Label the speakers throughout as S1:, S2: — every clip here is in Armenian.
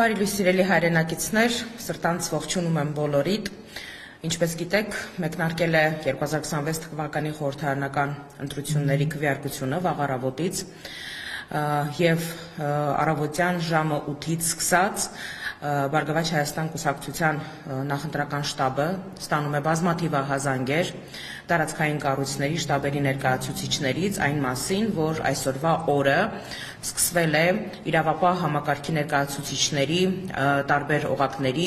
S1: Բարի լույս սիրելի հայրենակիցներ, սրտանց ողջունում եմ բոլորիդ։ Ինչպես գիտեք, մեկնարկել է 2026 թվականի խորհրդարանական ընտրությունների քվեարկությունը վաղ առավոտից եւ առավոտյան ժամը 8-ից սկսած Բարգավաճ Հայաստան կուսակցության նախընտրական շտաբը ստանում է բազմաթիվ ահազանգեր տարածքային կառույցների շտաբերի ներկայացուցիչներից այն մասին, որ այսօրվա օրը սկսվել է իրավապահ համակարգի ներկայացուցիչների տարբեր օղակների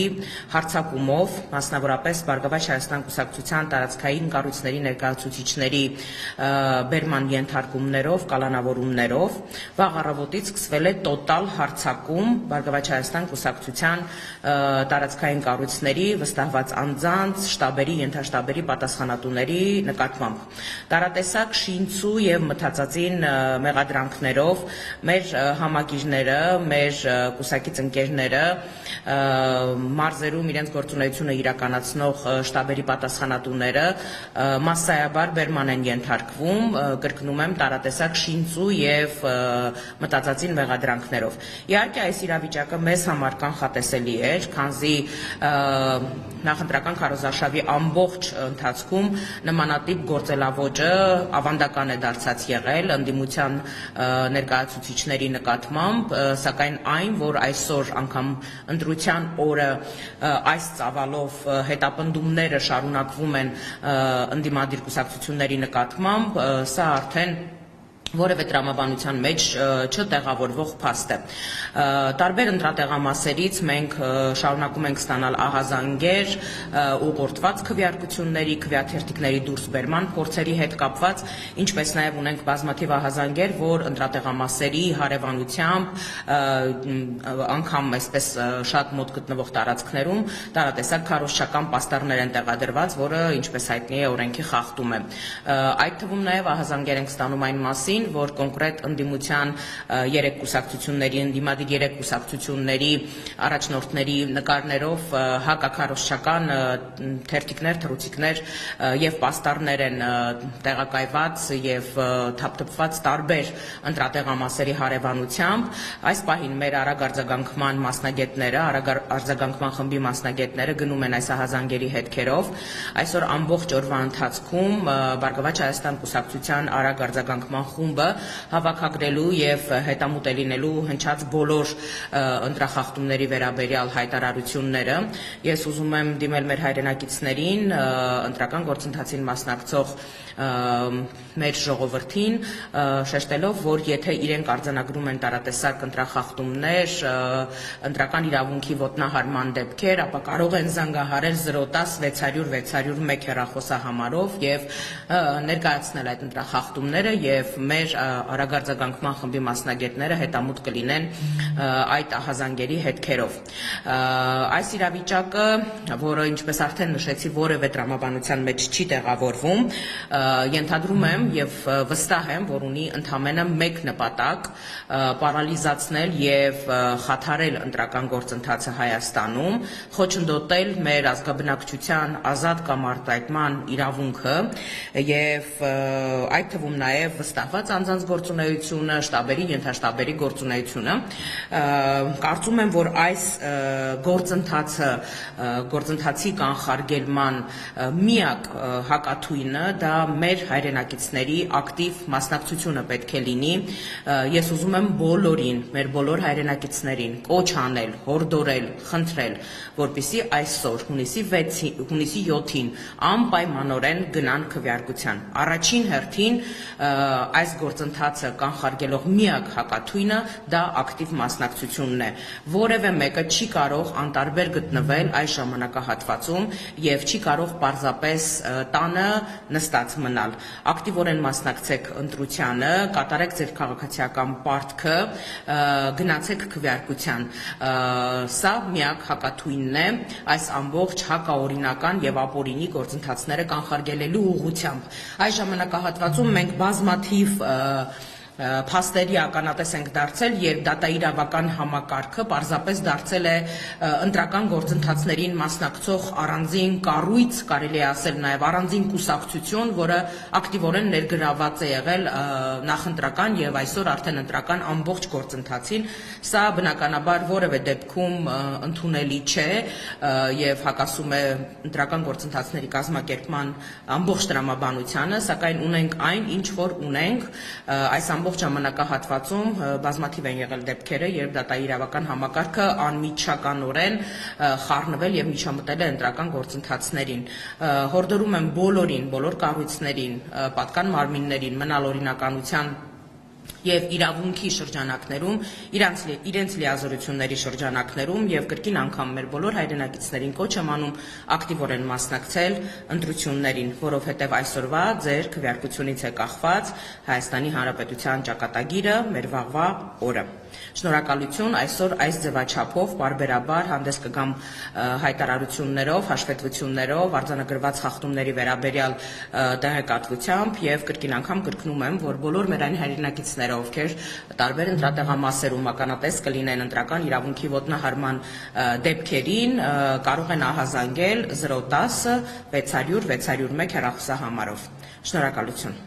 S1: հարձակումով, մասնավորապես Բարգավաճ Հայաստան կուսակցության տարածքային կառույցների ներկայացուցիչների բերման ենթարկումներով, կալանավորումներով, վաղ առավոտից սկսվել է տոտալ հարձակում Բարգավաճ Հայաստան կուսակցության տարածքային կառույցների վստահված անձանց, շտաբերի, ենթաշտաբերի պատասխանատուների նկատմամբ։ Տարատեսակ շինծու եւ մթածածին մեղադրանքներով մեր համակիրները, մեր կուսակից ընկերները մարզերում իրենց գործունեությունը իրականացնող շտաբերի պատասխանատուները մասսայաբար բերման են ենթարկվում, կրկնում եմ, տարատեսակ շինծու եւ մտածածին մեղադրանքներով։ Իհարկե այս իրավիճակը մեզ համար կանխատեսելի էր, քանզի նախընտրական քարոզարշավի ամբողջ ընթացքում նմանատիպ գործելավոճը ավանդական է դարձած եղել ընդդիմության ներկայացուցիչների նկատմամբ, սակայն այն, որ այսօր անգամ ընտրության օրը այս ծավալով հետապնդումները շարունակվում են ընդդիմադիր կուսակցությունների նկատմամբ, սա արդեն որևէ տրամաբանության մեջ չտեղավորվող փաստ է։ Տարբեր ընտրատեղամասերից մենք շարունակում ենք ստանալ ահազանգեր ուղղորդված քվեարկությունների, քվեաթերթիկների դուրսբերման փորձերի հետ կապված, ինչպես նաև ունենք բազմաթիվ ահազանգեր, որ ընտրատեղամասերի հարևանությամբ անգամ այսպես շատ մոտ գտնվող տարածքներում տարատեսակ քարոզչական պաստառներ են տեղադրված, որը ինչպես հայտնի է օրենքի խախտում է։ Այդ թվում նաև ահազանգեր ենք ստանում այն մասին, որ կոնկրետ ընդդիմության 3 կուսակցությունների, ընդդիմադիր 3 կուսակցությունների առաջնորդների նկարներով հակաքարոզչական թերթիկներ, թռուցիկներ եւ պաստառներ են տեղակայված եւ թափթփված տարբեր ընտրատեղամասերի հարևանությամբ։ Այս պահին մեր արագ արձագանքման մասնագետները, արագ արձագանքման խմբի մասնագետները գնում են այս ահազանգերի հետքերով։ Այսօր ամբողջ օրվա ընթացքում Բարգավաճ Հայաստան կուսակցության արագ արձագանքման խումբը հավաքագրելու եւ հետամուտ է լինելու հնչած բոլոր ընտրախախտումների վերաբերյալ հայտարարությունները։ Ես ուզում եմ դիմել մեր հայրենակիցներին, ընտրական գործընթացին մասնակցող մեր ժողովրդին, շեշտելով, որ եթե իրենք արձանագրում են տարատեսակ ընտրախախտումներ, ընտրական իրավունքի ոտնահարման դեպքեր, ապա կարող են զանգահարել 010 600 601 հեռախոսահամարով եւ ներկայացնել այդ ընտրախախտումները եւ մեր արագարձագանքման խմբի մասնագետները հետամուտ կլինեն այդ ահազանգերի հետքերով։ Այս իրավիճակը, որը ինչպես արդեն նշեցի, որևէ տրամաբանության մեջ չի տեղավորվում, ենթադրում եմ եւ վստահ եմ, որ ունի ընդամենը մեկ նպատակ՝ պարալիզացնել եւ խաթարել ընտրական գործընթացը Հայաստանում, խոչընդոտել մեր ազգաբնակչության ազատ կամ արտահայտման իրավունքը եւ այդ թվում նաեւ վստահված անձանց գործունեությունը, շտաբերի, ենթաշտաբերի գործունեությունը։ Կարծում եմ, որ այս գործընթացի կանխարգելման միակ հակաթույնը դա մեր հայրենակիցների ակտիվ մասնակցությունը պետք է լինի։ Ես ուզում եմ բոլորին, մեր բոլոր հայրենակիցներին կոչ անել, հորդորել, խնդրել, որպեսզի այսօր հունիսի 7-ին անպայմանորեն գնան քվեարկության։ Առաջին հերթին այս գործընթացը կանխարգելող միակ հակաթույնը դա ակտիվ մասնակցությունն է։ Որևէ մեկը չի կարող անտարբեր գտնվել այս ժամանակահատվածում եւ չի կարող պարզապես տանը նստած մնալ։ Ակտիվորեն մասնակցեք ընտրությանը, կատարեք ձեր քաղաքացիական պարտքը, գնացեք քվեարկության։ Սա միակ հակաթույնն է այս ամբողջ հակաօրինական եւ ապօրինի գործընթացները կանխարգելելու ուղղությամբ։ Այս ժամանակահատվածում մենք բազմաթիվ փաստերի ականատես ենք դարձել, երբ դատաիրավական համակարգը պարզապես դարձել է ընտրական գործընթացներին մասնակցող առանձին կառույց, կարելի է ասել նաև առանձին կուսակցություն, որը ակտիվորեն ներգրաված է եղել նախընտրական եւ այսօր արդեն ընտրական ամբողջ գործընթացին։ Սա բնականաբար որևէ դեպքում ընդունելի չէ եւ հակասում է ընտրական գործընթացների կազմակերպման ամբողջ տրամաբանությանը, սակայն ունենք այն, ինչ որ ունենք, այս ամբողջ ժամանակահատվածում բազմաթիվ են եղել դեպքերը, երբ դատաիրավական համակարգը անմիջականորեն խառնվել եւ միջամտել է ընտրական գործընթացներին։ Հորդորում եմ բոլորին, բոլոր կառույցներին, պատկան մարմիններին մնալ օրինականության եւ իրավունքի շրջանակներում, իրենց լիազորությունների շրջանակներում եւ կրկին անգամ մեր բոլոր հայրենակիցներին կոչ եմ անում ակտիվորեն մասնակցել ընտրություններին, որովհետեւ այսօրվա ձեր քվեարկությունից է կախված Հայաստանի Հանրապետության ճակատագիրը, մեր վաղվա օրը։ Շնորհակալություն, այսօր այս ձևաչափով պարբերաբար հանդես կգամ հայտարարություններով, հաշվետվություններով, արձանագրված խախտումների վերաբերյալ տեղեկատվությամբ եւ կրկին անգամ կրկնում եմ, որ բոլոր մեր այն հայրենակիցները, ովքեր տարբեր ընտրատեղամասերում ականատես կլինեն ընտրական իրավունքի ոտնահարման դեպքերին, կարող են ահազանգել 010 600 601 հեռախոսահամարով։ Շնորհակալություն։